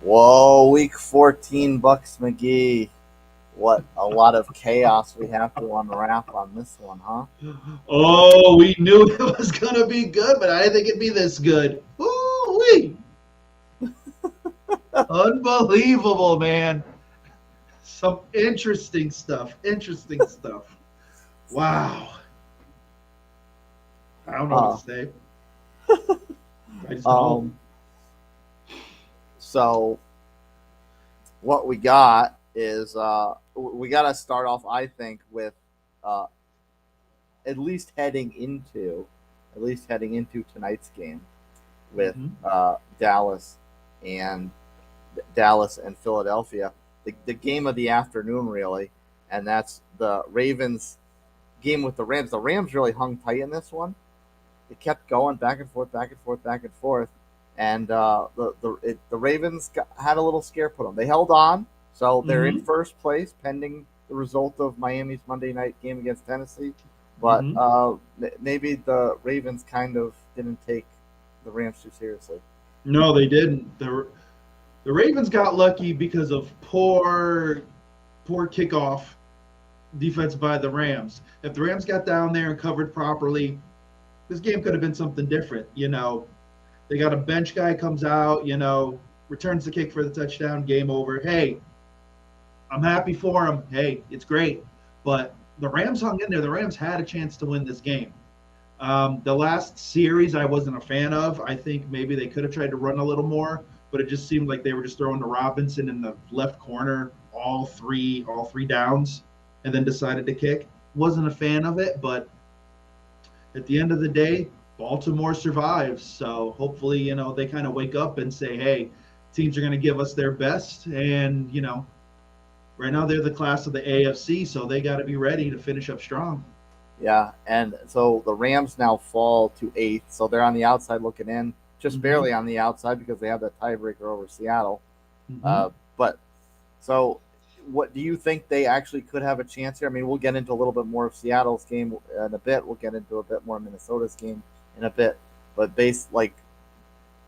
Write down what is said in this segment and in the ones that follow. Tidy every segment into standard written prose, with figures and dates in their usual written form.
Whoa, week 14, Bucks McGee. What a lot of chaos we have to unwrap on this one, huh? Oh, we knew it was going to be good, but I didn't think it'd be this good. Woo-wee. Unbelievable, man. Some interesting stuff. Interesting stuff. Wow. I don't know what to Uh, say. I just don't. um, so what we got is we got to start off, I think, with uh, at least heading into tonight's game with Mhm. Dallas and Philadelphia, the game of the afternoon, really, and that's the Ravens game with the Rams. The Rams really hung tight in this one. It kept going back and forth, back and forth, back and forth, and the Ravens had a little scare put them. They held on, so they're in Mhm. first place pending the result of Miami's Monday night game against Tennessee. But Mhm. maybe the Ravens kind of didn't take the Rams too seriously. No, they didn't. The Ravens got lucky because of poor kickoff defense by the Rams. If the Rams got down there and covered properly, this game could have been something different. They got a bench guy comes out, returns the kick for the touchdown, game over. Hey, I'm happy for him. Hey, it's great. But the Rams hung in there. The Rams had a chance to win this game. The last series I wasn't a fan of. I think maybe they could have tried to run a little more, but it just seemed like they were just throwing to Robinson in the left corner all three downs, and then decided to kick. Wasn't a fan of it, but at the end of the day, Baltimore survives. So hopefully, they kind of wake up and say, hey, teams are going to give us their best. And, right now they're the class of the AFC, so they got to be ready to finish up strong. Yeah, and so the Rams now fall to eighth, so they're on the outside looking in, just Mm-hmm. barely on the outside because they have that tiebreaker over Seattle. Mm-hmm. But so, what do you think they actually could have a chance here? I mean, we'll get into a little bit more of Seattle's game in a bit. We'll get into a bit more of Minnesota's game in a bit. But based like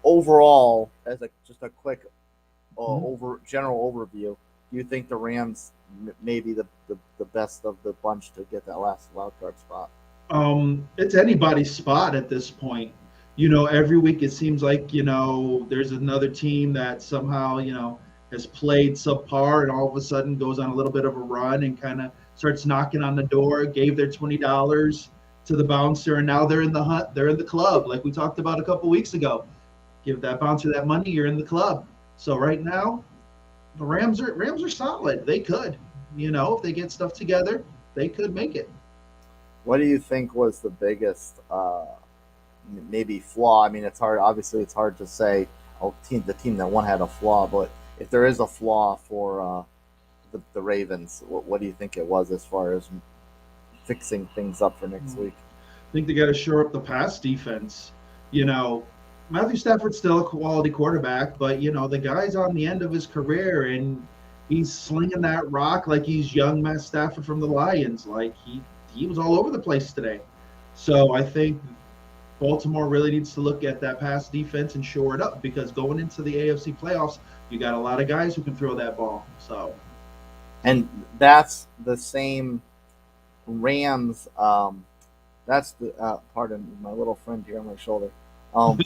overall, as just a quick Mm-hmm. over general overview, do you think the Rams may be the best of the bunch to get that last wild card spot? It's anybody's spot at this point. Every week it seems like, there's another team that somehow, has played subpar and all of a sudden goes on a little bit of a run and kind of starts knocking on the door, gave their $20 to the bouncer, and now they're in the hunt, they're in the club, like we talked about a couple weeks ago. Give that bouncer that money, you're in the club. So right now, the Rams are solid. They could, if they get stuff together, they could make it. What do you think was the biggest maybe flaw? I mean, it's hard. Obviously, it's hard to say. Oh, the team that won had a flaw, but if there is a flaw for the Ravens, what do you think it was as far as fixing things up for next week? Think they got to shore up the pass defense. You know, Matthew Stafford's still a quality quarterback, but the guy's on the end of his career and he's slinging that rock like he's young Matt Stafford from the Lions. Like he was all over the place today. So I think Baltimore really needs to look at that pass defense and shore it up because going into the AFC playoffs, you got a lot of guys who can throw that ball. So And that's the same Rams. That's the pardon my little friend here on my shoulder. Um,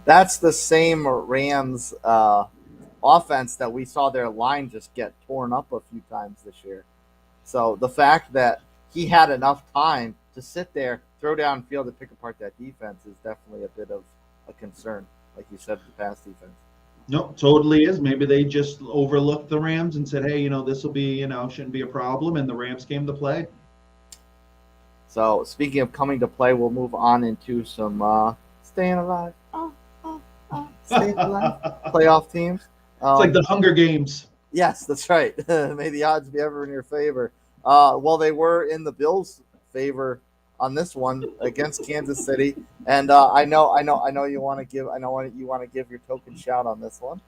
that's the same Rams offense that we saw their line just get torn up a few times this year. So the fact that he had enough time to sit there, throw downfield, and pick apart that defense is definitely a bit of a concern, like you said, the pass defense. No, totally is. Maybe they just overlooked the Rams and said, hey, this will be, shouldn't be a problem. And the Rams came to play. So speaking of coming to play, we'll move on into some staying alive, staying alive It's playoff teams. like Um, the Hunger Games. yes, that's right. May the odds be ever in your favor. Well, they were in the Bills' favor on this one against Kansas City, and I know you want to give, you want to give your token shout on this one.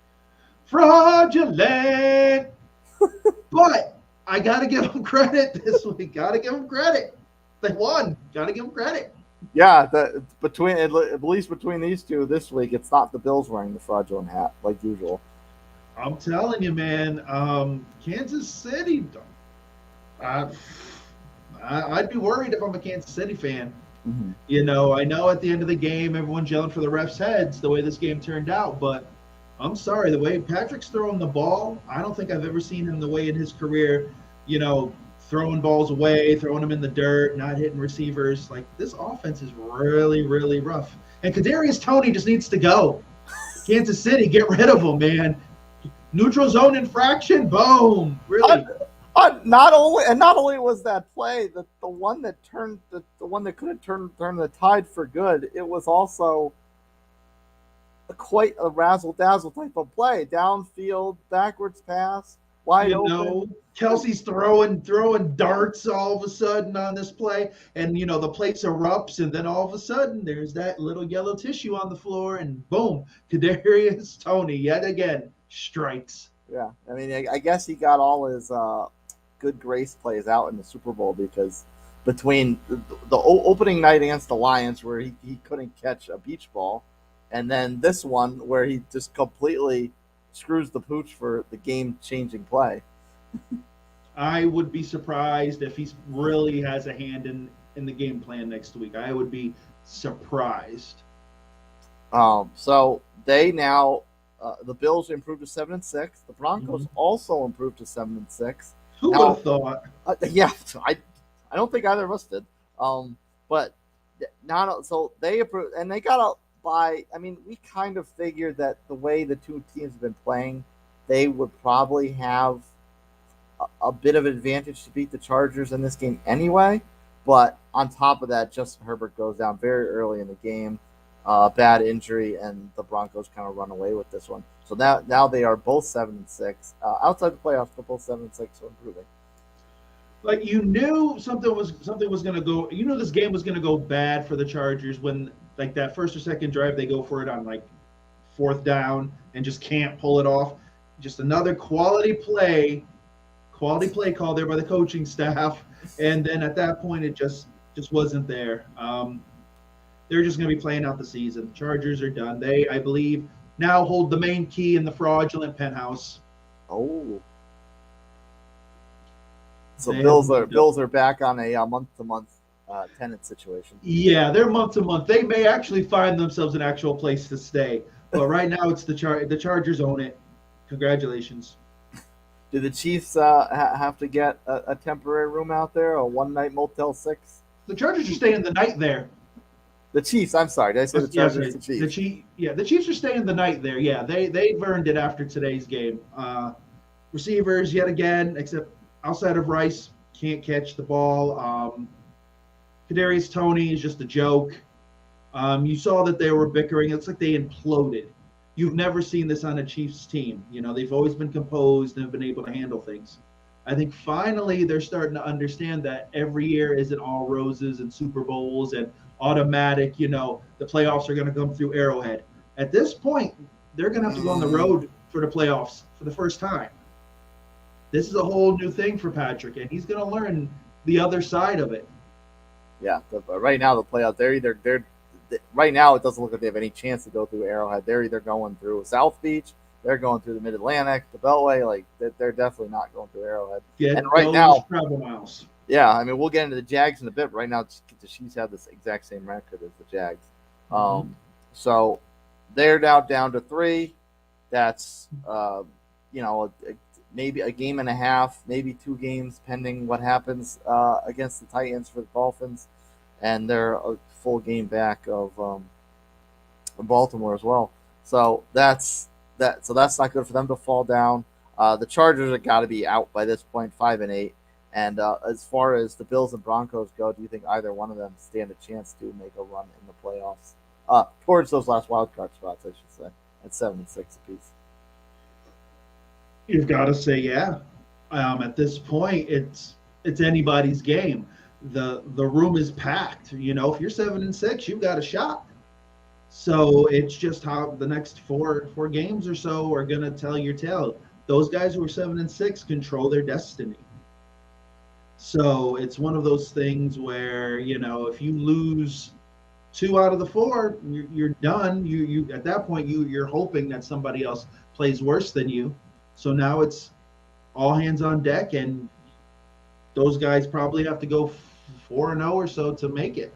Fraudulent. But I got to give them credit this week. Got to give them credit. They won. Got to give them credit. Yeah, at least between these two this week, it's not the Bills wearing the fraudulent hat like usual. I'm telling you, man. Kansas City. I, I'd be worried if I'm a Kansas City fan. Mm-hmm. I know at the end of the game, everyone's yelling for the refs' heads the way this game turned out, but I'm sorry, the way Patrick's throwing the ball, I don't think I've ever seen him the way in his career, throwing balls away, throwing them in the dirt, not hitting receivers. Like this offense is really, really rough. And Kadarius Toney just needs to go. Kansas City, get rid of him, man. Neutral zone infraction, boom. Really. Not only was that play the one that turned the one that could have turned the tide for good, it was also quite a razzle dazzle type of play. Downfield, backwards pass, wide open. Kelsey's throwing darts all of a sudden on this play, and the place erupts, and then all of a sudden there's that little yellow tissue on the floor, and boom, Kadarius Toney yet again strikes. Yeah, I mean, I guess he got all his good grace plays out in the Super Bowl because between the opening night against the Lions where he couldn't catch a beach ball, and then this one where he just completely screws the pooch for the game changing play. I would be surprised if he really has a hand in the game plan next week. I would be surprised. So they now the Bills improved to 7-6. The Broncos also improved to 7-6. Who would have thought? Yeah, I don't think either of us did. But not so they approved, and they got a by. I mean, we kind of figured that the way the two teams have been playing, they would probably have a bit of advantage to beat the Chargers in this game anyway. But on top of that, Justin Herbert goes down very early in the game, bad injury, and the Broncos kind of run away with this one. So now they are both 7-6 outside the playoffs, but both 7-6, so improving. Like you knew something was going to go. You knew this game was going to go bad for the Chargers when like that first or second drive they go for it on like fourth down and just can't pull it off. Just another quality play call there by the coaching staff, and then at that point it just wasn't there. They're just going to be playing out the season. The Chargers are done. They, I believe, now hold the main key in the fraudulent penthouse. Oh. So Bills are back on a month-to-month tenant situation. Yeah, they're month-to-month. They may actually find themselves an actual place to stay, but right now it's the Chargers own it. Congratulations. Do the Chiefs have to get a temporary room out there, a one-night Motel 6? The Chargers are staying the night there. The Chiefs. I'm sorry. Did I say the Chargers? The Chiefs. The Chiefs are staying the night there. Yeah, they've earned it after today's game. Receivers yet again, except outside of Rice, can't catch the ball. Kadarius Toney is just a joke. You saw that they were bickering. It's like they imploded. You've never seen this on a Chiefs team. They've always been composed and have been able to handle things. I think finally they're starting to understand that every year isn't all roses and Super Bowls and automatic, the playoffs are going to come through Arrowhead. At this point, they're going to have to go on the road for the playoffs for the first time. This is a whole new thing for Patrick, and he's going to learn the other side of it. Yeah, right now the playoffs, right now it doesn't look like they have any chance to go through Arrowhead. They're either going through South Beach, they're going through the Mid-Atlantic, the Beltway. Like they're definitely not going through Arrowhead. And right now, travel miles. Yeah, I mean we'll get into the Jags in a bit. Right now, the Chiefs have this exact same record as the Jags. So they're now down to 3. That's maybe a game and a half, maybe 2 games, pending what happens against the Titans for the Dolphins, and they're a full game back of Baltimore as well. So that's that. So that's not good for them to fall down. The Chargers have got to be out by this point, 5-8. And as far as the Bills and Broncos go, do you think either one of them stand a chance to make a run in the playoffs towards those last wild card spots? I should say at 7-6 apiece. You've got to say, yeah. At this point, it's anybody's game. The room is packed. If you're 7-6, you've got a shot. So it's just how the next four games or so are going to tell your tale. Those guys who are 7-6 control their destiny. So it's one of those things where if you lose 2 out of the 4, you're done. You at that point you're hoping that somebody else plays worse than you. So now it's all hands on deck, and those guys probably have to go 4-0 or so to make it.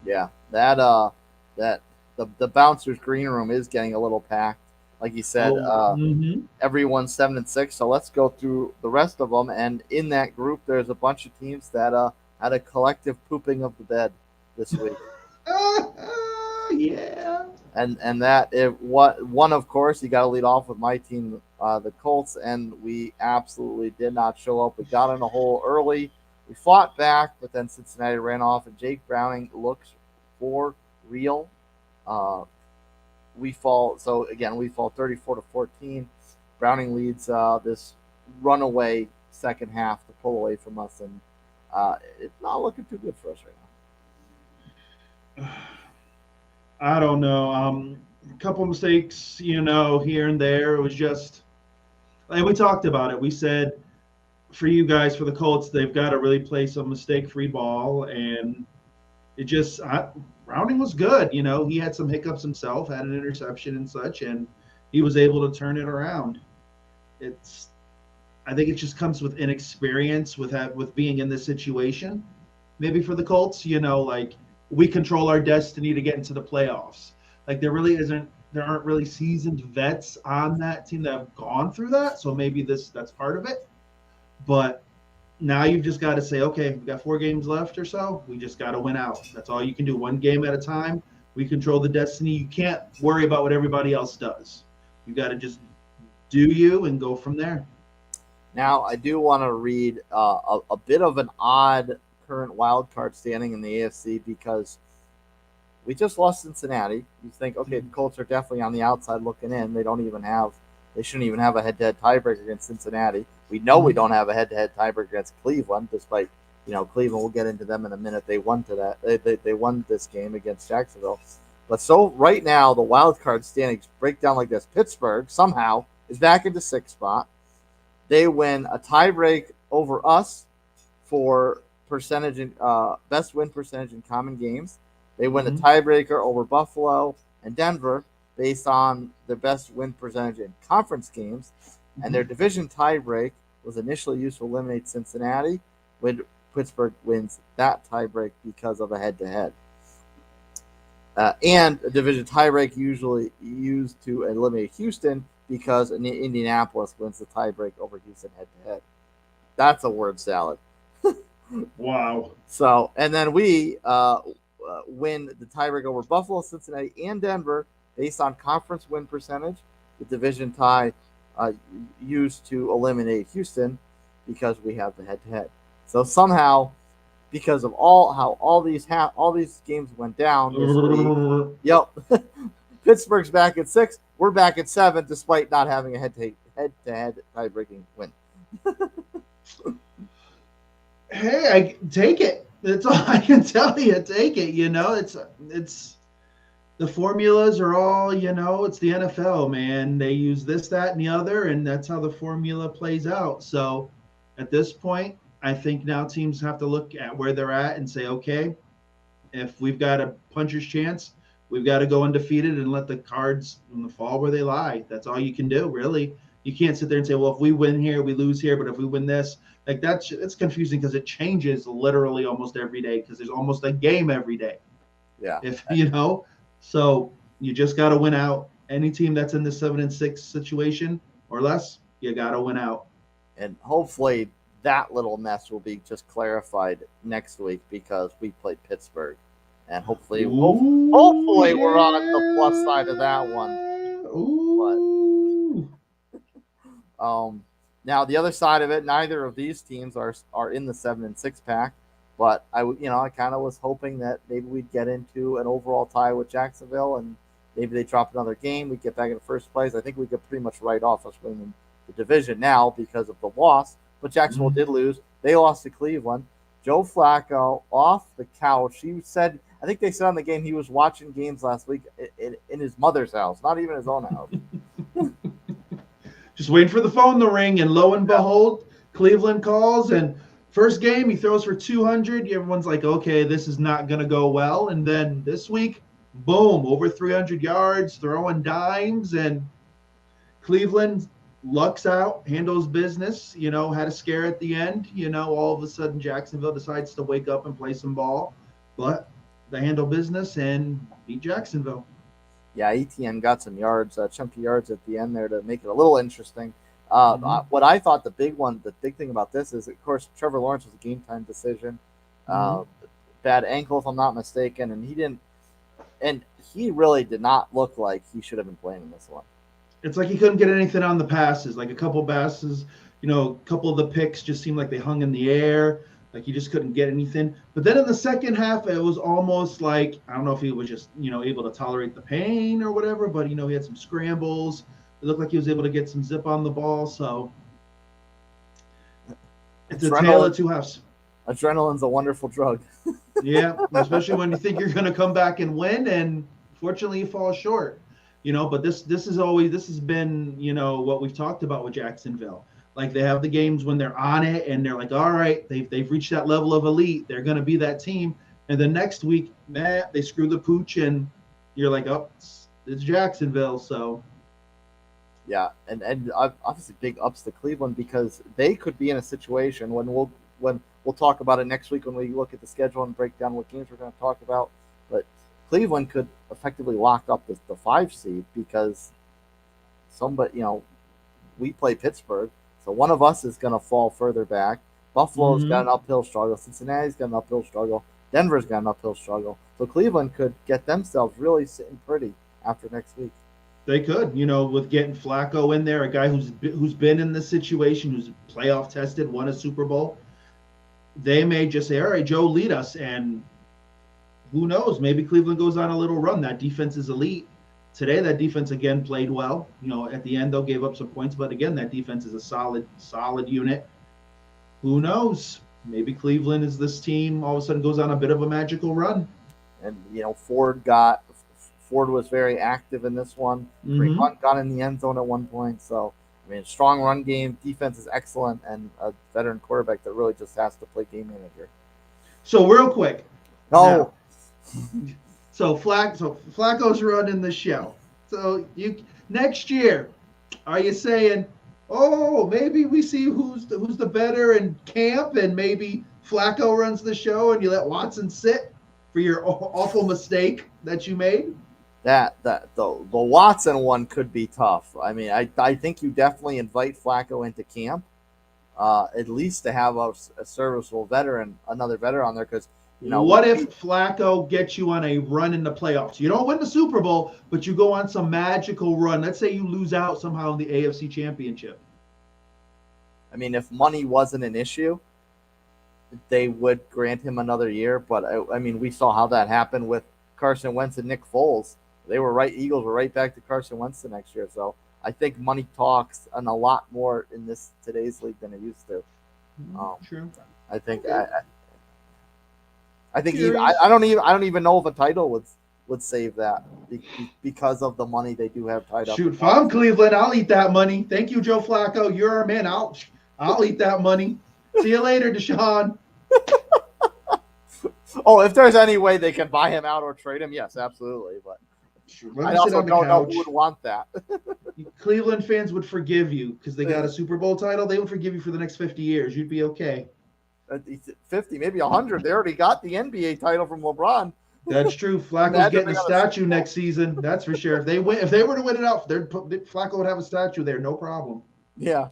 Yeah, that the bouncers green room is getting a little packed. Like you said, Oh, mm-hmm. everyone's 7-6. So let's go through the rest of them. And in that group, there's a bunch of teams that had a collective pooping of the bed this week. Yeah. And that if what one of course you got to lead off with my team, the Colts, and we absolutely did not show up. We got in a hole early. We fought back, but then Cincinnati ran off, and Jake Browning looks for real. Uh, we fall. So again, we fall 34-14. Browning leads this runaway second half to pull away from us, and it's not looking too good for us right now. I don't know. A couple mistakes, here and there. It was just, and we talked about it. We said for you guys, for the Colts, they've got to really play some mistake-free ball, and it just Browning was good. He had some hiccups himself, had an interception and such, and he was able to turn it around. I think it just comes with inexperience with being in this situation. Maybe for the Colts, like we control our destiny to get into the playoffs. Like there aren't really seasoned vets on that team that have gone through that. So maybe that's part of it. But now you've just got to say, okay, we've got 4 games left or so. We just got to win out. That's all you can do. One game at a time. We control the destiny. You can't worry about what everybody else does. You got to just do you and go from there. Now, I do want to read a bit of an odd current wild card standing in the AFC because we just lost Cincinnati. You think, okay, the Colts are definitely on the outside looking in. They shouldn't even have a head-to-head tiebreaker against Cincinnati. We know we don't have a head-to-head tiebreaker against Cleveland, despite Cleveland. We'll get into them in a minute. They won They won this game against Jacksonville. But so right now, the wild card standings break down like this: Pittsburgh somehow is back into 6th spot. They win a tiebreak over us for percentage in best win percentage in common games. They win a tiebreaker over Buffalo and Denver based on their best win percentage in conference games. And their division tiebreak was initially used to eliminate Cincinnati, when Pittsburgh wins that tiebreak because of a head-to-head. And a division tiebreak usually used to eliminate Houston because Indianapolis wins the tiebreak over Houston head-to-head. That's a word salad. Wow. So, and then we win the tiebreak over Buffalo, Cincinnati, and Denver based on conference win percentage. The division tie used to eliminate Houston because we have the head-to-head. So somehow, because of all these games went down this week, yep, Pittsburgh's back at 6. We're back at 7, despite not having a head-to-head tie-breaking win. Hey, I take it. That's all I can tell you. Take it. It's the formulas are all, it's the NFL, man. They use this, that, and the other, and that's how the formula plays out. So at this point, I think now teams have to look at where they're at and say, okay, if we've got a puncher's chance, we've got to go undefeated and let the cards fall where they lie. That's all you can do, really. You can't sit there and say, well, if we win here, we lose here, but if we win this, like it's confusing because it changes literally almost every day because there's almost a game every day. Yeah. So you just got to win out. Any team that's in the 7-6 situation or less, you got to win out. And hopefully that little mess will be just clarified next week because we played Pittsburgh, and hopefully we're on the plus side of that one. Ooh. But, now the other side of it, neither of these teams are in the 7-6 pack, but I kind of was hoping that maybe we'd get into an overall tie with Jacksonville, and maybe they drop another game, we get back in first place. I think we could pretty much write off us winning the division now because of the loss. But Jacksonville did lose. They lost to Cleveland. Joe Flacco off the couch. I think they said on the game he was watching games last week in his mother's house, not even his own house. Just waiting for the phone to ring, and lo and behold, Cleveland calls, and First game, he throws for 200. Everyone's like, okay, this is not going to go well. And then this week, boom, over 300 yards, throwing dimes. And Cleveland lucks out, handles business, had a scare at the end. All of a sudden, Jacksonville decides to wake up and play some ball. But they handle business and beat Jacksonville. Yeah, ETN got some yards, chunky yards at the end there to make it a little interesting. Mm-hmm. What I thought the big thing about this is, of course, Trevor Lawrence was a game time decision. Mm-hmm. Bad ankle, if I'm not mistaken, and he really did not look like he should have been playing in this one. It's like he couldn't get anything on the passes. Like a couple passes, a couple of the picks just seemed like they hung in the air. Like he just couldn't get anything. But then in the second half, it was almost like, I don't know if he was just, able to tolerate the pain or whatever, but, he had some scrambles. It looked like he was able to get some zip on the ball. So it's a tale of two halves. Adrenaline's a wonderful drug. Yeah, especially when you think you're going to come back and win, and fortunately you fall short. But this has been, what we've talked about with Jacksonville. Like they have the games when they're on it and they're like, all right, they've reached that level of elite. They're going to be that team. And then next week, they screw the pooch and you're like, oh, it's Jacksonville. So. Yeah, and obviously big ups to Cleveland because they could be in a situation when we'll talk about it next week when we look at the schedule and break down what games we're going to talk about. But Cleveland could effectively lock up the 5 seed because somebody, we play Pittsburgh. So one of us is going to fall further back. Buffalo's got an uphill struggle. Cincinnati's got an uphill struggle. Denver's got an uphill struggle. So Cleveland could get themselves really sitting pretty after next week. They could, with getting Flacco in there, a guy who's been in this situation, who's playoff tested, won a Super Bowl. They may just say, all right, Joe, lead us. And who knows? Maybe Cleveland goes on a little run. That defense is elite. Today, that defense again played well. At the end, they'll gave up some points, but again, that defense is a solid unit. Who knows? Maybe Cleveland is this team all of a sudden goes on a bit of a magical run. And Ford was very active in this one. Mm-hmm. Hunt got in the end zone at one point. So strong run game, defense is excellent, and a veteran quarterback that really just has to play game manager. So real quick. No. So Flacco's running the show. So next year, are you saying, oh, maybe we see who's the better in camp, and maybe Flacco runs the show, and you let Watson sit for your awful mistake that you made? The Watson one could be tough. I think you definitely invite Flacco into camp, at least to have a serviceable veteran, another veteran on there, because. What if Flacco gets you on a run in the playoffs? You don't win the Super Bowl, but you go on some magical run. Let's say you lose out somehow in the AFC Championship. If money wasn't an issue, they would grant him another year. But we saw how that happened with Carson Wentz and Nick Foles. Eagles were right back to Carson Wentz the next year. So I think money talks and a lot more in today's league than it used to. True. I think. I think I don't even know if a title would save that because of the money they do have tied up. Shoot, if I'm Cleveland, I'll eat that money. Thank you, Joe Flacco. You're our man. I'll eat that money. See you later, Deshaun. Oh, if there's any way they can buy him out or trade him, yes, absolutely. But I also don't know who would want that. Cleveland fans would forgive you because they got a Super Bowl title. They would forgive you for the next 50 years. You'd be okay. 50, maybe 100. They already got the NBA title from LeBron. That's true. Flacco's getting a statue next season. That's for sure. If they were to win it out, Flacco would have a statue there, no problem. Yeah.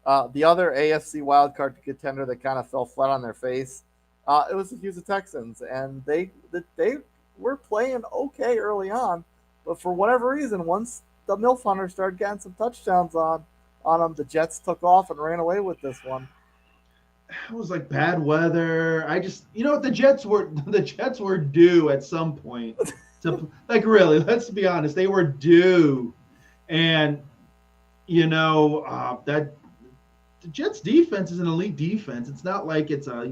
The other AFC wildcard contender that kind of fell flat on their face, it was the Houston Texans, and they were playing okay early on, but for whatever reason, once the MILF Hunters started getting some touchdowns on them, the Jets took off and ran away with this one. It was like bad weather. The Jets were due at some point to really, let's be honest, they were due. And that the Jets defense is an elite defense. It's not like it's a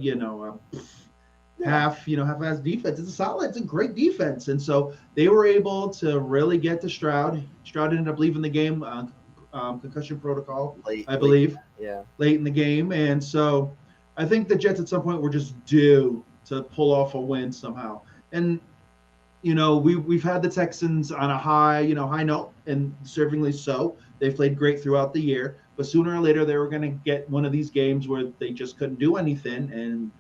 half-ass defense. It's a great defense. And so they were able to really get to Stroud. Stroud ended up leaving the game, concussion protocol, I believe. Yeah. Late in the game. And so I think the Jets at some point were just due to pull off a win somehow. And we've had the Texans on a high note, and deservingly so. They've played great throughout the year, but sooner or later they were going to get one of these games where they just couldn't do anything. And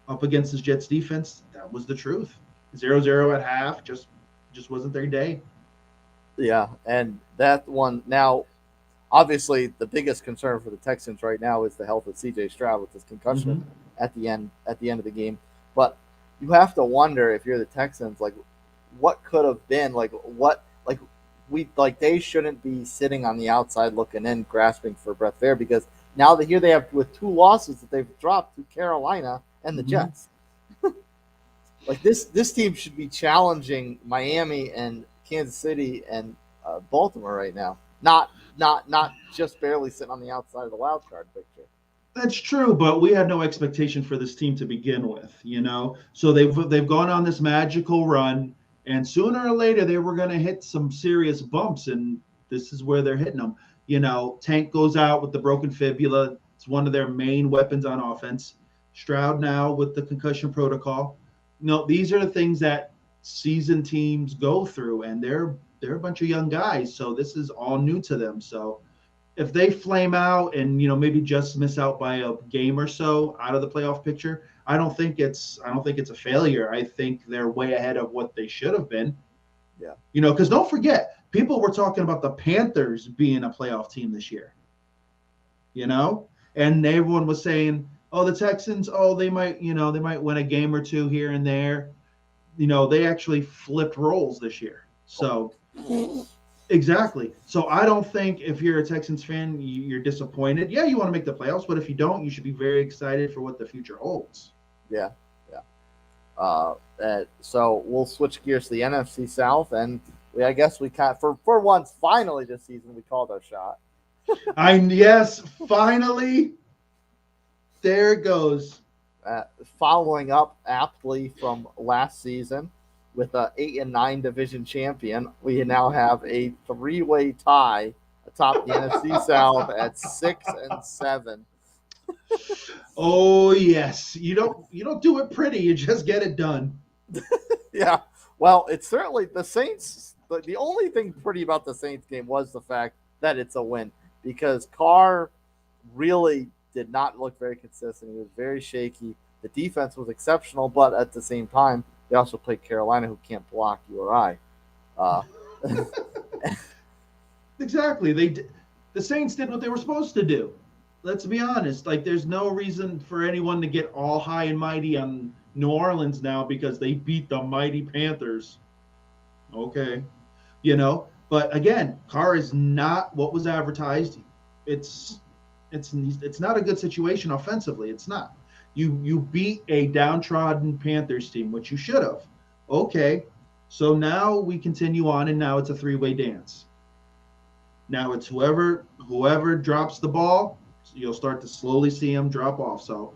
up against this Jets defense, that was the truth. 0-0 at half just wasn't their day. Yeah, and that one now, obviously, the biggest concern for the Texans right now is the health of C.J. Stroud with his concussion Mm-hmm. at the end of the game. But you have to wonder if you're the Texans, like what could have been, they shouldn't be sitting on the outside looking in, grasping for breath there because now that here they have with 2 losses that they've dropped to Carolina and the Mm-hmm. Jets. Like this team should be challenging Miami and Kansas City and Baltimore right now. Not just barely sitting on the outside of the wild card picture. That's true, but we had no expectation for this team to begin with. So they've gone on this magical run, and sooner or later they were going to hit some serious bumps, and this is where they're hitting them. Tank goes out with the broken fibula. It's one of their main weapons on offense. Stroud now with the concussion protocol. These are the things that seasoned teams go through, and they're a bunch of young guys, so this is all new to them. So if they flame out and maybe just miss out by a game or so out of the playoff picture, I don't think it's a failure. I think they're way ahead of what they should have been. Yeah. Because don't forget, people were talking about the Panthers being a playoff team this year. And everyone was saying, "Oh, the Texans, they might win a game or two here and there." They actually flipped roles this year. So exactly. So I don't think if you're a Texans fan, you're disappointed. Yeah, you want to make the playoffs, but if you don't, you should be very excited for what the future holds. Yeah, yeah. So we'll switch gears to the NFC South, and I guess we for once finally this season we called our shot. Yes, finally, there it goes. Following up aptly from last season with a 8-9 division champion, we now have a 3-way tie atop the NFC South at 6-7. Oh yes, you don't do it pretty. You just get it done. Yeah, well, it's certainly the Saints. The only thing pretty about the Saints game was the fact that it's a win because Carr really did not look very consistent. He was very shaky. The defense was exceptional, but at the same time, they also played Carolina, who can't block you or I. Uh, Exactly. The Saints did what they were supposed to do. Let's be honest. Like, there's no reason for anyone to get all high and mighty on New Orleans now because they beat the mighty Panthers. Okay, But again, Carr is not what was advertised. It's not a good situation offensively. It's not. You beat a downtrodden Panthers team, which you should have. Okay, so now we continue on, and now it's a 3-way dance. Now it's whoever drops the ball, you'll start to slowly see them drop off. So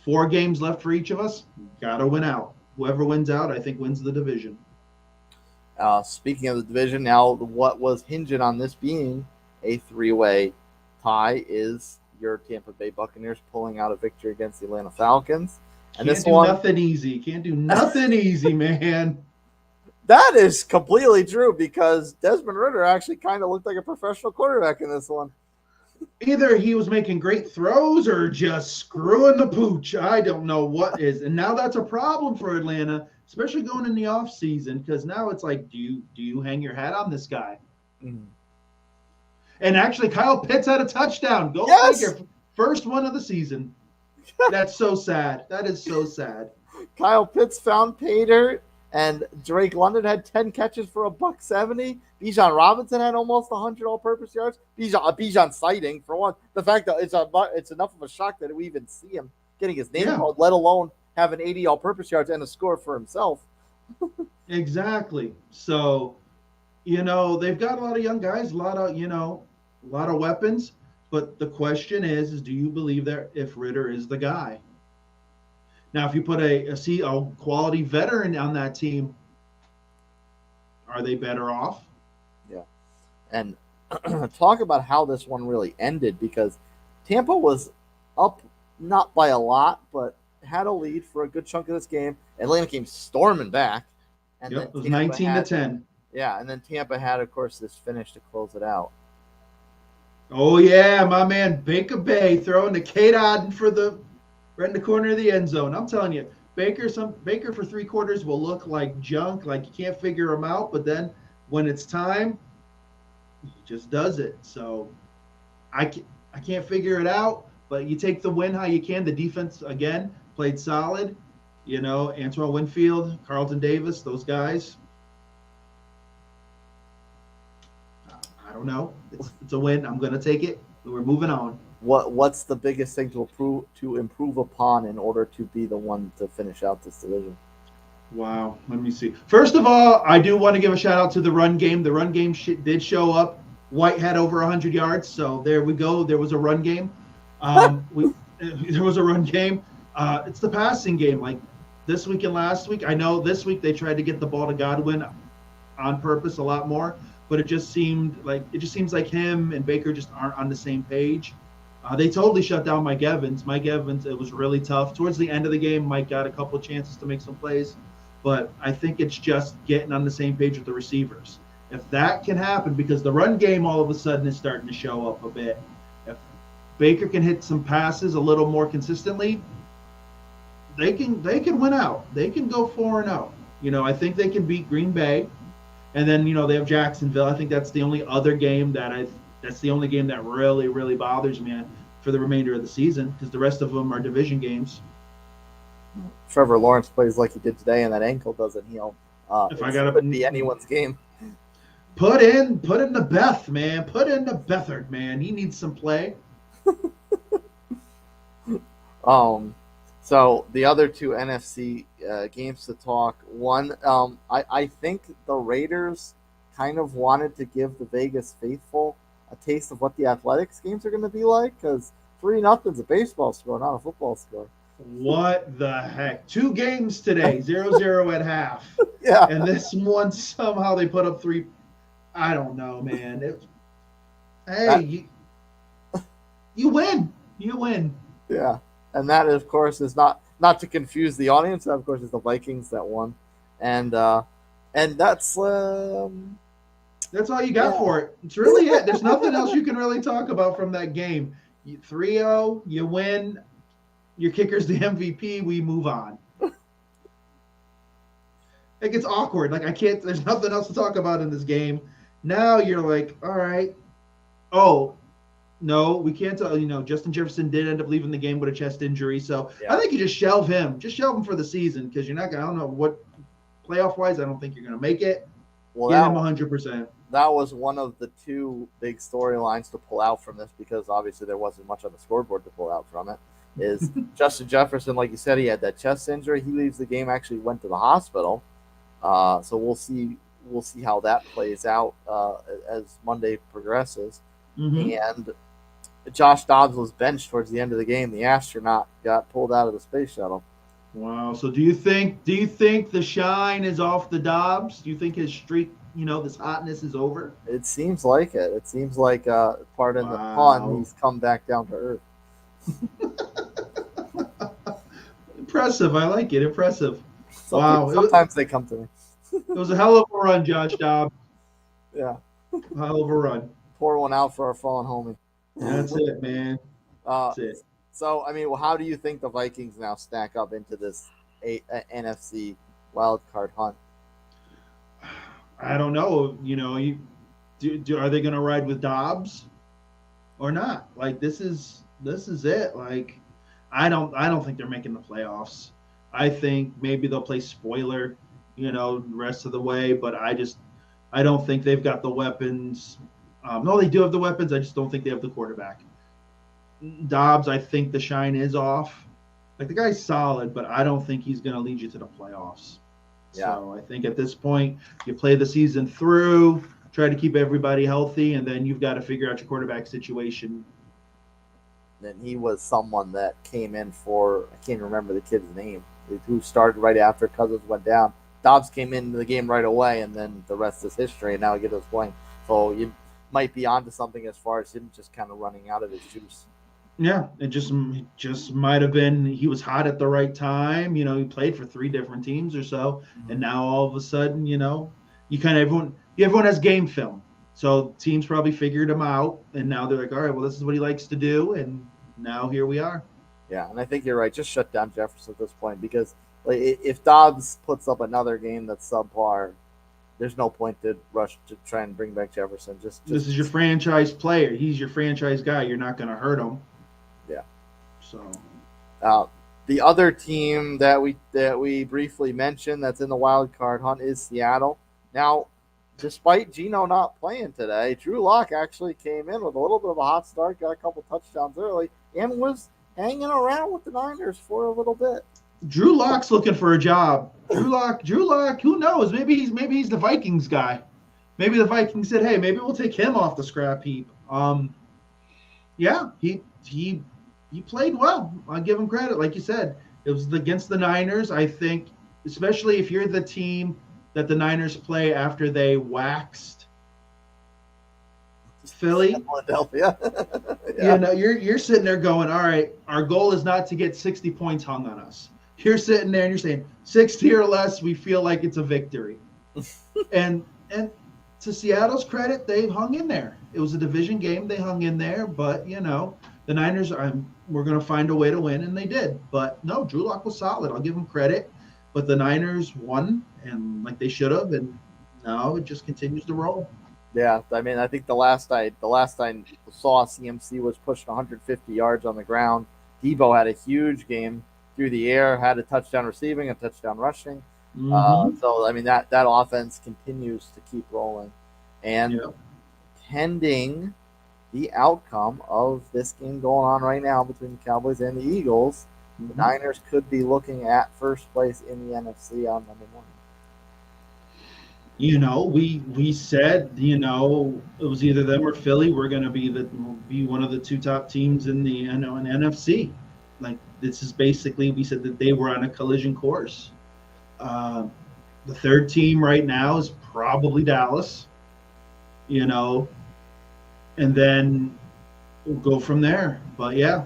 4 games left for each of us. Gotta win out. Whoever wins out, I think, wins the division. Speaking of the division, now what was hinging on this being a 3-way tie is your Tampa Bay Buccaneers pulling out a victory against the Atlanta Falcons. And Can't this do one, nothing easy. Can't do nothing easy, man. that is completely true because Desmond Ritter actually kind of looked like a professional quarterback in this one. Either he was making great throws or just screwing the pooch. I don't know what is. And now that's a problem for Atlanta, especially going in the offseason, because now it's like, do you hang your hat on this guy? Mm-hmm. And actually, Kyle Pitts had a touchdown. Go Yes! figure. First one of the season. That's so sad. That is so sad. Kyle Pitts found pay dirt, and Drake London had 10 catches for $170. Bijan Robinson had almost 100 all-purpose yards. Bijan sighting, for one. The fact that it's enough of a shock that we even see him getting his name called, let alone having 80 all-purpose yards and a score for himself. Exactly. So, they've got a lot of young guys, a lot of weapons. But the question is do you believe that if Ritter is the guy? Now, if you put a quality veteran on that team, are they better off? Yeah. And talk about how this one really ended because Tampa was up not by a lot, but had a lead for a good chunk of this game. Atlanta came storming back, and Yep, then it was Tampa 19 to had 10. yeah, and then Tampa had, of course, this finish to close it out. Oh yeah, my man Baker Bay throwing to Kate Odden for the right in the corner of the end zone. I'm telling you, Baker for 3 quarters will look like junk, like you can't figure him out. But then when it's time, he just does it. So I can't figure it out. But you take the win how you can. The defense again played solid. Antoine Winfield, Carlton Davis, those guys. I don't know. It's a win. I'm gonna take it. We're moving on. What's the biggest thing to improve upon in order to be the one to finish out this division? Wow. Let me see. First of all, I do want to give a shout out to the run game. The run game did show up. White had over 100 yards, so there we go. There was a run game. There was a run game. It's the passing game. Like this week and last week, I know this week they tried to get the ball to Godwin on purpose a lot more, but it just seems like him and Baker just aren't on the same page. They totally shut down Mike Evans. Mike Evans, it was really tough. Towards the end of the game, Mike got a couple of chances to make some plays, but I think it's just getting on the same page with the receivers. If that can happen, because the run game all of a sudden is starting to show up a bit. If Baker can hit some passes a little more consistently, they can win out. They can go 4-0. I think they can beat Green Bay. And then, they have Jacksonville. I think that's the only other game that's the only game that really, really bothers me for the remainder of the season, because the rest of them are division games. Trevor Lawrence plays like he did today, and that ankle doesn't heal. If I gotta could be anyone's game. put in the Beth, man. Put in the Bethard, man. He needs some play. So the other two NFC games to talk. One, I think the Raiders kind of wanted to give the Vegas faithful a taste of what the Athletics games are going to be like, because 3-0 is a baseball score, not a football score. What the heck? 2 games today, 0-0 at half. Yeah. And this one, somehow they put up 3. I don't know, man. You win. You win. Yeah. And that, of course, is not to confuse the audience. That, of course, is the Vikings that won. And that's That's all you got for it. It's really it. There's nothing else you can really talk about from that game. 3-0, you win. Your kicker's the MVP. We move on. It gets awkward. Like, I can't, there's nothing else to talk about in this game. Now you're like, all right. Oh, no, we can't tell. Justin Jefferson did end up leaving the game with a chest injury. So yeah. I think you just shelve him. Just shelve him for the season, because you're not going to, I don't know what, playoff-wise, I don't think you're going to make it. Well, get him 100%. That was one of the 2 big storylines to pull out from this, because obviously there wasn't much on the scoreboard to pull out from it. Is Justin Jefferson, like you said, he had that chest injury. He leaves the game, actually went to the hospital. So we'll see how that plays out as Monday progresses. Mm-hmm. And Josh Dobbs was benched towards the end of the game. The astronaut got pulled out of the space shuttle. Wow. So do you think the shine is off the Dobbs? Do you think his streak, this hotness is over? It seems like it. It seems like, pardon the pun, he's come back down to earth. Impressive. I like it. Impressive. Sometimes they come to me. It was a hell of a run, Josh Dobbs. Yeah. Hell of a run. Pour one out for our fallen homie. That's it, man. That's it. So, how do you think the Vikings now stack up into this NFC wild card hunt? I don't know. Are they going to ride with Dobbs or not? Like, this is it. Like, I don't think they're making the playoffs. I think maybe they'll play spoiler, the rest of the way. But I don't think they've got the weapons. No, they do have the weapons. I just don't think they have the quarterback. Dobbs, I think the shine is off. Like, the guy's solid, but I don't think he's going to lead you to the playoffs. Yeah. So I think at this point, you play the season through, try to keep everybody healthy, and then you've got to figure out your quarterback situation. And he was someone that came in for, I can't remember the kid's name, who started right after Cousins went down. Dobbs came into the game right away, and then the rest is history, and now he gets playing. So you might be onto something as far as him just kind of running out of his juice. Yeah, it just might have been he was hot at the right time. He played for three different teams or so, and now all of a sudden, you kind of everyone has game film, so teams probably figured him out, and now they're like, all right, well, this is what he likes to do, and now here we are. Yeah, and I think you're right. Just shut down Jefferson at this point because like, if Dobbs puts up another game that's subpar, there's no point to rush to try and bring back Jefferson. This is your franchise player. He's your franchise guy. You're not going to hurt him. Yeah. So Uh, the other team that we briefly mentioned that's in the wild card hunt is Seattle. Now, despite Geno not playing today, Drew Lock actually came in with a little bit of a hot start, got a couple touchdowns early, and was hanging around with the Niners for a little bit. Drew Lock's looking for a job. Drew Lock. Who knows? Maybe he's the Vikings guy. Maybe the Vikings said, "Hey, maybe we'll take him off the scrap heap." Yeah, he played well. I give him credit. Like you said, it was against the Niners. I think, especially if you're the team that the Niners play after they waxed Philly. Philadelphia. Yeah. You're sitting there going, all right, our goal is not to get 60 points hung on us. You're sitting there and you're saying 60 or less, we feel like it's a victory. and to Seattle's credit, they've hung in there. It was a division game, they hung in there, but the Niners we're going to find a way to win, and they did. But no, Drew Lock was solid. I'll give him credit. But the Niners won, and like they should have, and now it just continues to roll. Yeah, I mean, I think the last I saw CMC was pushing 150 yards on the ground. Debo had a huge game through the air, had a touchdown receiving, a touchdown rushing. So I mean that offense continues to keep rolling, and pending the outcome of this game going on right now between the Cowboys and the Eagles, the Niners could be looking at first place in the NFC on Monday morning. We said, it was either them or Philly. We're going to be one of the two top teams in the in NFC. Like this is basically, we said that they were on a collision course. The third team right now is probably Dallas, and then we'll go from there. But yeah,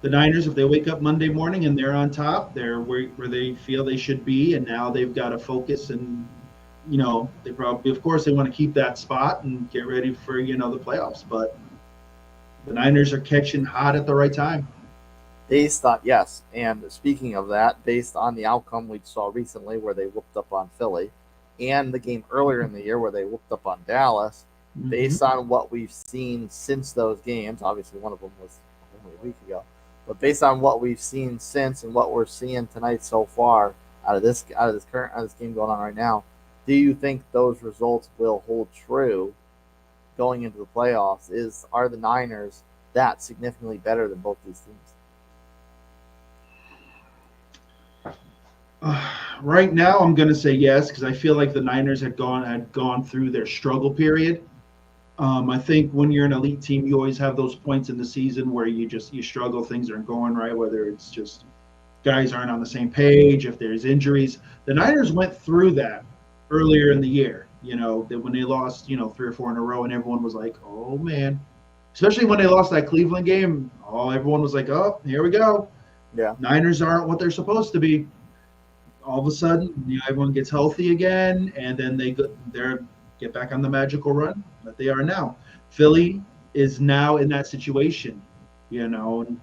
the Niners, if they wake up Monday morning and they're on top, they're where they feel they should be, and now they've got to focus and they probably, of course, they want to keep that spot and get ready for the playoffs. But the Niners are catching hot at the right time. Based on yes, and speaking of that, based on the outcome we saw recently where they whooped up on Philly, and the game earlier in the year where they whooped up on Dallas, based on what we've seen since those games, obviously one of them was only a week ago, but based on what we've seen since and what we're seeing tonight so far out of this game going on right now, do you think those results will hold true going into the playoffs? Are the Niners that significantly better than both these teams? Right now, I'm going to say yes because I feel like the Niners had gone through their struggle period. I think when you're an elite team, you always have those points in the season where you struggle, things aren't going right, whether it's just guys aren't on the same page, if there's injuries. The Niners went through that earlier in the year, that when they lost, 3 or 4 in a row, and everyone was like, oh man, especially when they lost that Cleveland game, everyone was like, oh, here we go. Yeah. Niners aren't what they're supposed to be. All of a sudden, everyone gets healthy again, and then they get back on the magical run that they are now. Philly is now in that situation, and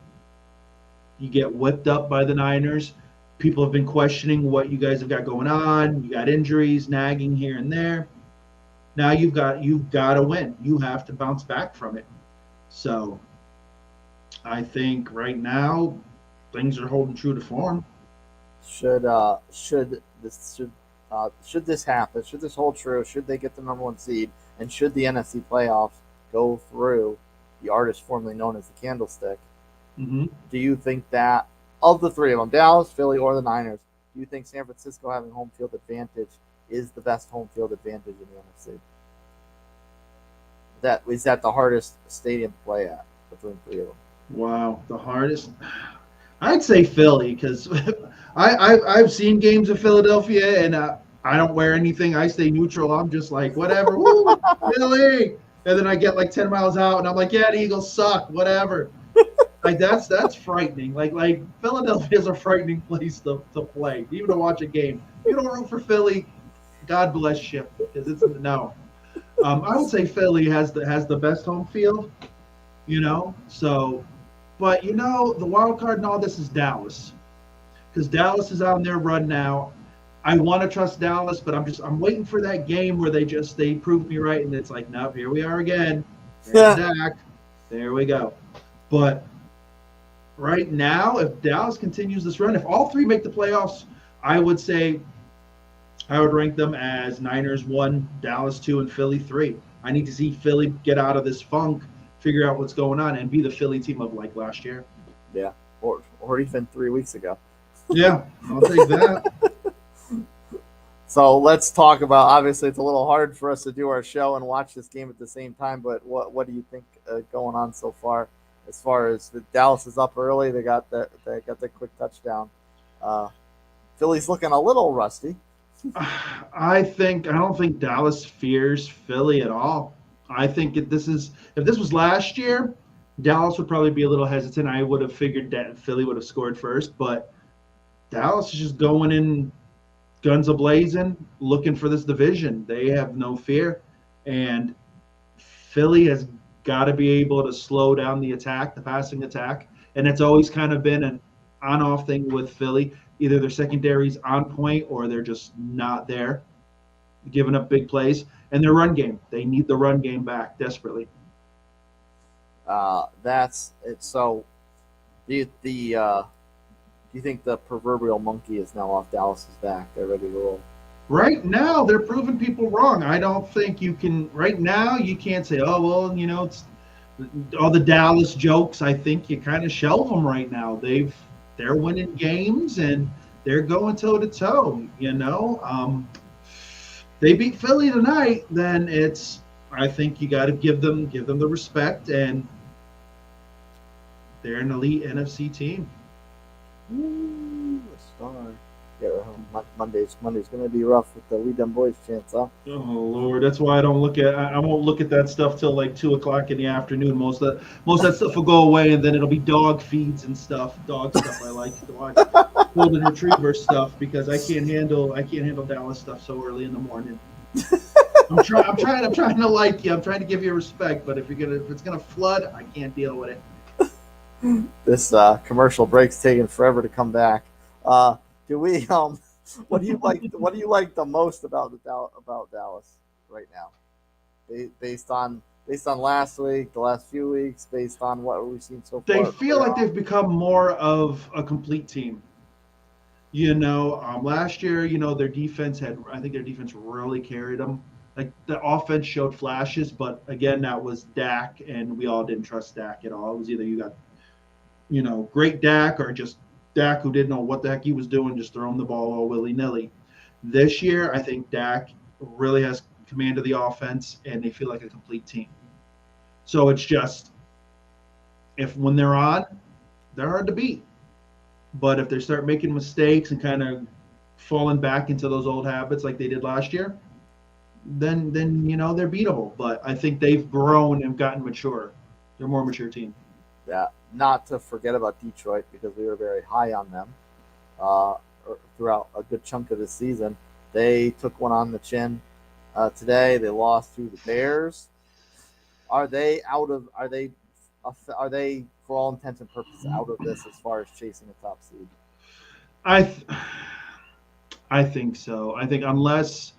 you get whipped up by the Niners. People have been questioning what you guys have got going on. You got injuries, nagging here and there. Now you've got to win. You have to bounce back from it. So I think right now things are holding true to form. Should this happen? Should this hold true? Should they get the number 1 seed? And should the NFC playoffs go through the artist formerly known as the Candlestick? Do you think that of the three of them, Dallas, Philly, or the Niners, do you think San Francisco having home field advantage is the best home field advantage in the NFC? Is that the hardest stadium to play at between 3 of them? Wow, the hardest. I'd say Philly because I've seen games of Philadelphia and I don't wear anything. I stay neutral. I'm just like whatever, woo, Philly. And then I get like 10 miles out and I'm like, yeah, the Eagles suck, whatever. Like that's frightening. Like Philadelphia is a frightening place to play, even to watch a game. If you don't root for Philly, God bless you, because it's no. I would say Philly has the best home field, So, but the wild card in all this is Dallas, because Dallas is on their run now. I want to trust Dallas, but I'm waiting for that game where they prove me right, and it's like, nope, here we are again. There's Yeah. Dak. There we go. But right now, if Dallas continues this run, if all three make the playoffs, I would say I would rank them as Niners 1, Dallas 2, and Philly 3. I need to see Philly get out of this funk, figure out what's going on, and be the Philly team of like last year. Yeah. Or even 3 weeks ago. Yeah, I'll take that. So let's talk about. Obviously, it's a little hard for us to do our show and watch this game at the same time. But what do you think going on so far? As far as the Dallas is up early, they got the quick touchdown. Uh, Philly's looking a little rusty. I don't think Dallas fears Philly at all. I think if this was last year, Dallas would probably be a little hesitant. I would have figured that Philly would have scored first, but Dallas is just going in guns a blazing, looking for this division. They have no fear, and Philly has got to be able to slow down the attack, the passing attack, and it's always kind of been an on-off thing with Philly. Either their secondary's on point or they're just not there, giving up big plays. And their run game, they need the run game back desperately. That's it. So do you think the proverbial monkey is now off Dallas's back? They're ready to roll. Right now, they're proving people wrong. I don't think you can. Right now, you can't say, "Oh well," it's all the Dallas jokes. I think you kind of shelve them right now. They're winning games and they're going toe to toe. They beat Philly tonight. Then I think you got to give them the respect, and they're an elite NFC team. Ooh, a star. Yeah, Monday's gonna be rough with the We Them Boys chance, huh? Oh Lord, that's why I won't look at that stuff till like 2 o'clock in the afternoon. Most of that stuff will go away, and then it'll be dog feeds and stuff, dog stuff. I like to watch golden retriever stuff because I can't handle Dallas stuff so early in the morning. I'm trying to like you. I'm trying to give you respect, but if it's gonna flood, I can't deal with it. This commercial break's taking forever to come back. Do we? What do you like? What do you like the most about about Dallas right now? Based on last week, the last few weeks, based on what we've seen so They far. feel like they've become more of a complete team. Last year, their defense I think their defense really carried them. Like the offense showed flashes, but again, that was Dak, and we all didn't trust Dak at all. It was either you got, great Dak or just Dak who didn't know what the heck he was doing, just throwing the ball all willy nilly. This year, I think Dak really has command of the offense, and they feel like a complete team. So it's just if when they're on, they're hard to beat. But if they start making mistakes and kind of falling back into those old habits like they did last year, then they're beatable. But I think they've grown and gotten mature. They're a more mature team. Yeah, not to forget about Detroit because we were very high on them uh, throughout a good chunk of the season. They took one on the chin today. They lost to the Bears. Are they out of? Are they for all intents and purposes out of this as far as chasing a top seed? I th- I think so. I think unless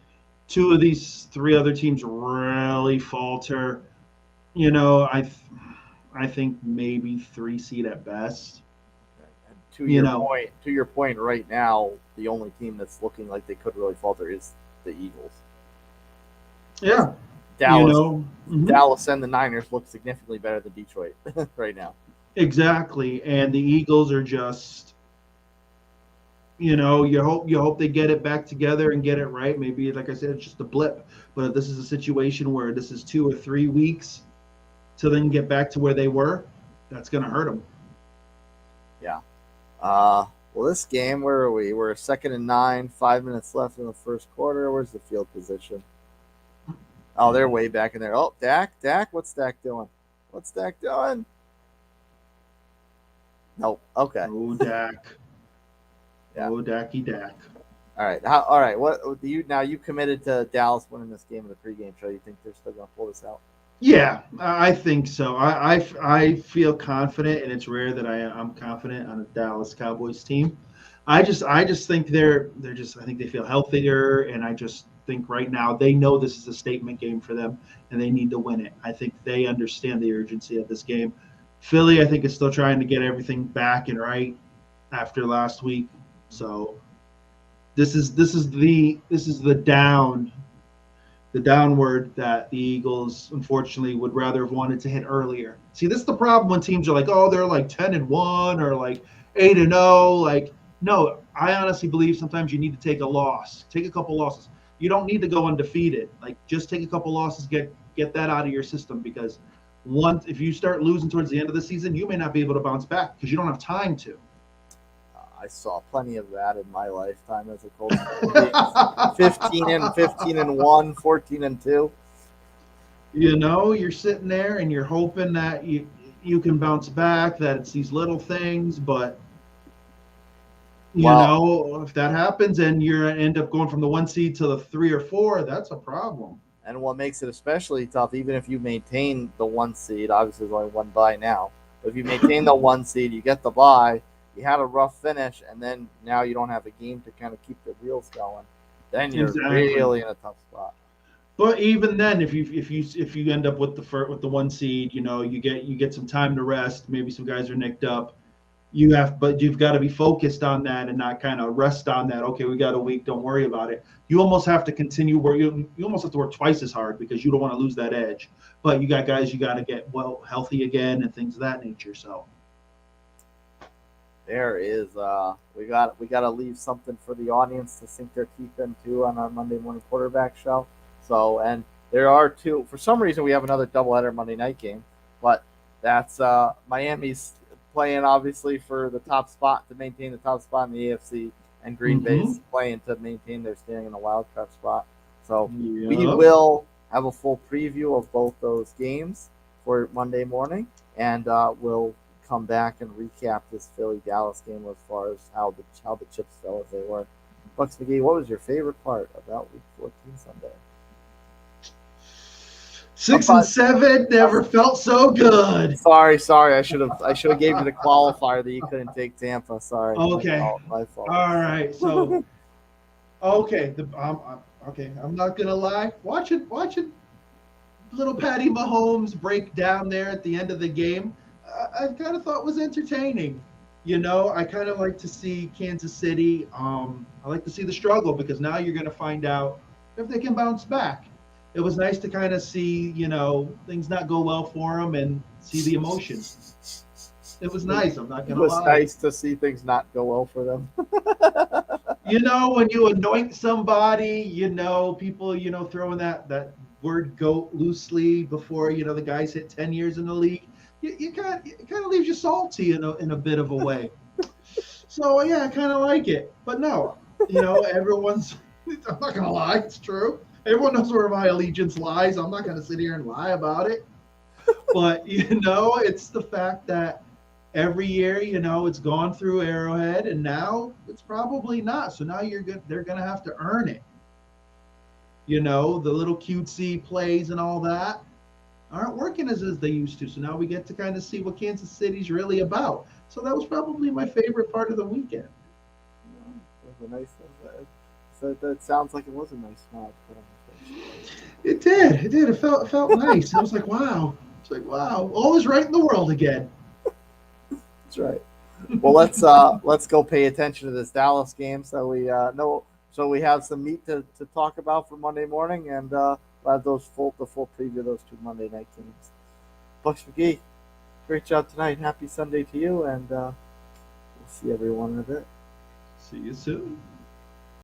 two of these three other teams really falter, you know, I th- I think maybe 3 seed at best. And to You your know, point, right now, the only team that's looking like they could really falter is the Eagles. Because yeah, you Dallas, know, mhm, Dallas and the Niners look significantly better than Detroit right now. exactly. And the Eagles are just, you hope they get it back together and get it right. Maybe, like I said, it's just a blip. But if this is a situation where this is 2 or 3 weeks to then get back to where they were, that's going to hurt them. Yeah. Well, this game, where are we? We're 2nd and 9, 5 minutes left in the first quarter. Where's the field position? Oh, they're way back in there. Oh, Dak, what's Dak doing? What's Dak doing? Nope. Okay. Oh, Dak. Yeah. Oh, Dacky Dak. All right. All right. What do you now? You committed to Dallas winning this game in the pregame show. You think they're still going to pull this out? Yeah, I think so. I feel confident, and it's rare that I'm confident on a Dallas Cowboys team. I just think they're just I think they feel healthier, and I just think right now they know this is a statement game for them, and they need to win it. I think they understand the urgency of this game. Philly, I think, is still trying to get everything back and right after last week. So this is the downward that the Eagles unfortunately would rather have wanted to hit earlier. See, this is the problem when teams are like, oh, they're like 10-1 or like 8-0. Like, no, I honestly believe sometimes you need to take a loss, take a couple losses. You don't need to go undefeated. Like, just take a couple losses, get that out of your system because once if you start losing towards the end of the season, you may not be able to bounce back because you don't have time to. I saw plenty of that in my lifetime as a Colts fan. 15-1, 14-2. You're sitting there and you're hoping that you can bounce back, that it's these little things, but Well, if that happens and you end up going from the 1 seed to the 3 or 4, that's a problem. and what makes it especially tough, even if you maintain the 1 seed, obviously there's only one bye now, but if you maintain the 1 seed, you get the bye, you had a rough finish, and then now you don't have a game to kind of keep the wheels going, then you're Exactly. really in a tough spot. But even then, if you end up with the 1 seed, you get some time to rest. Maybe some guys are nicked up. But you've got to be focused on that and not kind of rest on that. Okay, we got a week. Don't worry about it. You almost have to continue where you almost have to work twice as hard because you don't want to lose that edge. But you got guys you got to get healthy again and things of that nature. So There is we got to leave something for the audience to sink their teeth into on our Monday morning quarterback show. So, and there are two. For some reason, we have another doubleheader Monday night game, but that's Miami's playing obviously for the top spot to maintain the top spot in the AFC, and Green mm-hmm. Bay's playing to maintain their standing in the wild card spot. So we Yep. will have a full preview of both those games for Monday morning, and we'll come back and recap this Philly Dallas game as far as how the chips fell as they were. Bucks McGee, what was your favorite part about Week 14 Sunday? 6-7 never felt so good. Sorry. I should have gave you the qualifier that you couldn't take Tampa. Sorry. Okay. My fault. All right. So okay. Okay. I'm not gonna lie. Watching little Patty Mahomes break down there at the end of the game, I kind of thought was entertaining. I kind of like to see Kansas City. I like to see the struggle because now you're going to find out if they can bounce back. It was nice to kind of see, things not go well for them and see the emotion. It was nice. I'm not It going to was lie. nice to see things not go well for them. When you anoint somebody, people, throwing that word goat loosely before, the guys hit 10 years in the league. It kind of leaves you salty in a bit of a way. So yeah, I kind of like it. But no, everyone's. I'm not gonna lie, it's true. Everyone knows where my allegiance lies. I'm not gonna sit here and lie about it. But it's the fact that every year, it's gone through Arrowhead, and now it's probably not. So now you're good. They're gonna have to earn it. The little cutesy plays and all that aren't working as they used to. So now we get to kind of see what Kansas City's really about. So that was probably my favorite part of the weekend. It was a nice. So that sounds like it was a nice smile. It did. It did. It felt nice. I was like, wow. It's like, wow. All is right in the world again. That's right. Well, let's go pay attention to this Dallas game so we know. So we have some meat to talk about for Monday morning, and we'll have the full preview of those two Monday night games. Bucks McGee, great job tonight. Happy Sunday to you, and we'll see everyone in a bit. See you soon.